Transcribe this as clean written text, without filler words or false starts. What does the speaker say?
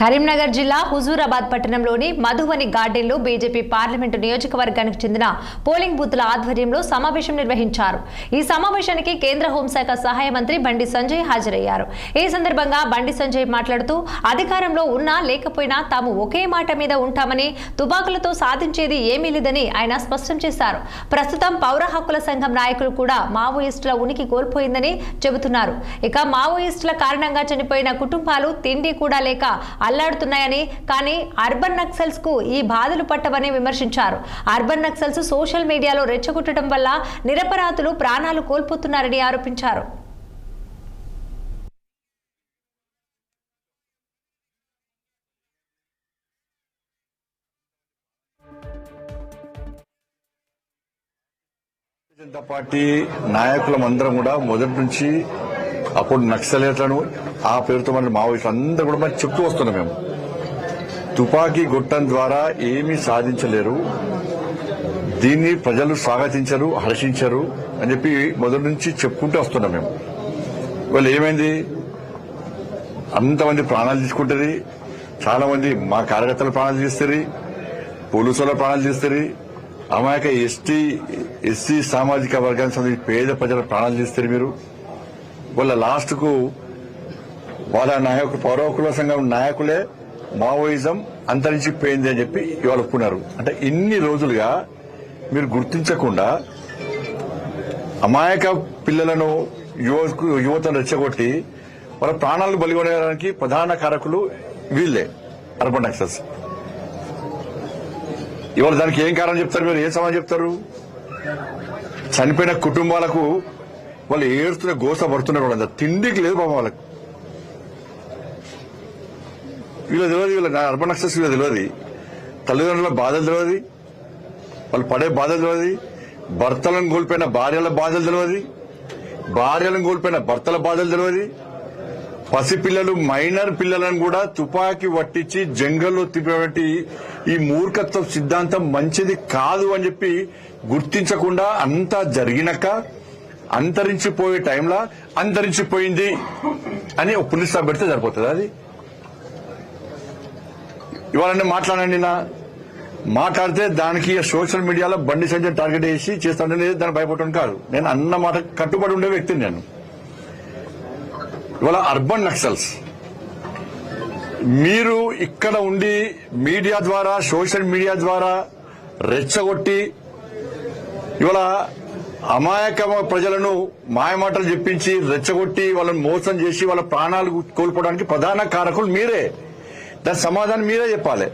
కరీంనగర్ జిల్లా హుజూరాబాద్ పట్టణంలోని మధువని గార్డెన్లో బీజేపీ పార్లమెంటు నియోజకవర్గానికి చెందిన పోలింగ్ బూత్ల ఆధ్వర్యంలో సమావేశం నిర్వహించారు. ఈ సమావేశానికి కేంద్ర హోంశాఖ సహాయ మంత్రి బండి సంజయ్ హాజరయ్యారు. ఈ సందర్భంగా బండి సంజయ్ మాట్లాడుతూ అధికారంలో ఉన్నా లేకపోయినా తాము ఒకే మాట మీద ఉంటామని, తుపాకులతో సాధించేది ఏమీ లేదని ఆయన స్పష్టం చేశారు. ప్రస్తుతం పౌర హక్కుల సంఘం నాయకులు కూడా మావోయిస్టుల ఉనికి కోల్పోయిందని చెబుతున్నారు. ఇక మావోయిస్టుల కారణంగా చనిపోయిన కుటుంబాలు తిండి కూడా లేక అల్లాడుతున్నాయని, కానీ అర్బన్ నక్సల్స్ కు ఈ బాధలు పట్టవని విమర్శించారు. అర్బన్ నక్సల్స్ సోషల్ మీడియాలో రెచ్చగొట్టడం వల్ల నిరపరాధులు ప్రాణాలు కోల్పోతున్నారని ఆరోపించారు. జనతా పార్టీ నాయకులమందరం కూడా మొదటి నుంచి అప్పుడు నక్సలేట్లను ఆ పేరుతో మన మావోయిస్టులు అందరూ కూడా మనం చెప్తూ వస్తున్నాం. మేము తుపాకీ గొట్టం ద్వారా ఏమీ సాధించలేరు, దీన్ని ప్రజలు స్వాగతించరు, హర్షించరు అని చెప్పి మొదటి నుంచి చెప్పుకుంటూ వస్తున్నాం. మేము ఇవాళ ఏమైంది, అంతమంది ప్రాణాలు తీసుకుంటుంది, చాలా మంది మా కార్యకర్తల ప్రాణాలు తీస్తారు, పోలీసుల ప్రాణాలు తీస్తారు, అమాయక ఎస్సీ సామాజిక వర్గానికి సంబంధించి పేద ప్రజల ప్రాణాలు తీస్తారు. మీరు వాళ్ళ లాస్ట్ కు వాళ్ళ నాయకులు పౌర హక్కుల సంఘం నాయకులే మావోయిజం అంతరించిపోయింది అని చెప్పి ఇవాళ ఒప్పుకున్నారు. అంటే ఇన్ని రోజులుగా మీరు గుర్తించకుండా అమాయక పిల్లలను యువతను రెచ్చగొట్టి వాళ్ళ ప్రాణాలను బలిగొనడానికి ప్రధాన కారకులు వీళ్లే, అర్బన్ నక్సల్స్. ఇవాళ దానికి ఏం కారణం చెప్తారు, మీరు ఏం సమాధానం చెప్తారు? చనిపోయిన కుటుంబాలకు వాళ్ళు ఏడుస్తున్న గోస పడుతున్నారు, వాళ్ళంతా తిండికి లేదు పాపం వాళ్ళకి. వీళ్ళ తెలియదు, వీళ్ళ అర్బన్ నక్సల్స్ వీళ్ళ తెలియదు, తల్లిదండ్రుల బాధలు తెలియదు, వాళ్ళు పడే బాధలు తెలియదు, భర్తలను కోల్పోయిన భార్యల బాధలు తెలియదు, భార్యలను కోల్పోయిన భర్తల బాధలు తెలియదు, పసిపిల్లలు మైనర్ పిల్లలను కూడా తుపాకీ పట్టించి జంగల్లో తిప్పినటువంటి ఈ మూర్ఖత్వ సిద్ధాంతం మంచిది కాదు అని చెప్పి గుర్తించకుండా అంతా జరిగినాక అంతరించిపోయే టైంలో అంతరించిపోయింది అని ఒక పులిస్ స్టాప్ పెడితే సరిపోతుంది. అది ఇవాళ మాట్లాడండి, మాట్లాడితే దానికి సోషల్ మీడియాలో బండి సంజయ్ టార్గెట్ చేసి చేస్తానని దాన్ని భయపడటం కాదు. నేను అన్న మాట కట్టుబడి ఉండే వ్యక్తిని నేను. ఇవాళ అర్బన్ నక్సల్స్ మీరు ఇక్కడ ఉండి మీడియా ద్వారా, సోషల్ మీడియా ద్వారా రెచ్చగొట్టి ఇవాళ అమాయక ప్రజలను మాయమాటలు చెప్పించి రెచ్చగొట్టి వాళ్ళని మోసం చేసి వాళ్ళ ప్రాణాలు కోల్పోవడానికి ప్రధాన కారకులు మీరే. దాని సమాధానం మీరే చెప్పాలి.